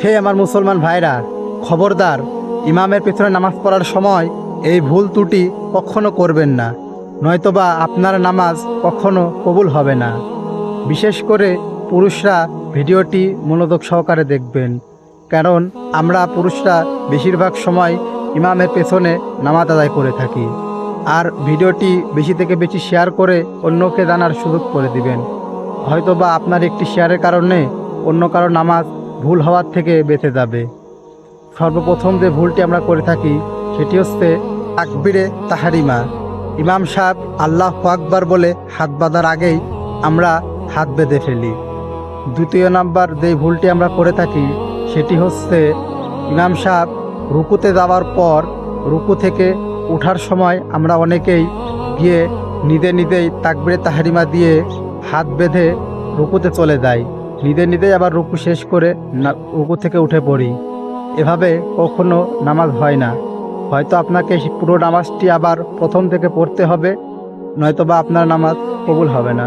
হে আমার মুসলমান ভাইরা, খবরদার, ইমামের পেছনে নামাজ পড়ার সময় এই ভুল ত্রুটি কখনো করবেন না, নয়তোবা আপনার নামাজ কখনো কবুল হবে না। বিশেষ করে পুরুষরা ভিডিওটি মনোযোগ সহকারে দেখবেন, কারণ আমরা পুরুষরা বেশিরভাগ সময় ইমামের পেছনে নামাজ আদায় করে থাকি। আর ভিডিওটি বেশি থেকে বেশি শেয়ার করে অন্যকে জানার সুযোগ করে দিবেন। হয়তোবা আপনার একটি শেয়ারের কারণে অন্য কারো নামাজ ভুল হওয়ার থেকে বেঁচে যাবে। সর্বপ্রথম যে ভুলটি আমরা করে থাকি সেটি হচ্ছে তাকবীরে তাহারিমা। ইমাম সাহেব আল্লাহু আকবার বলে হাত বাঁধার আগেই আমরা হাত বেঁধে ফেলি। দ্বিতীয় নাম্বার যে ভুলটি আমরা করে থাকি সেটি হচ্ছে ইমাম সাহেব রুকুতে যাওয়ার পর রুকু থেকে ওঠার সময় আমরা অনেকেই গিয়ে নিজেই তাকবীরে তাহারিমা দিয়ে হাত বেঁধে রুকুতে চলে যাই, নিজেই আবার রুকু শেষ করে রুকু থেকে উঠে পড়ি। এভাবে কখনো নামাজ হয় না। হয়তো আপনাকে পুরো নামাজটি আবার প্রথম থেকে পড়তে হবে, নয়তোবা আপনার নামাজ কবুল হবে না।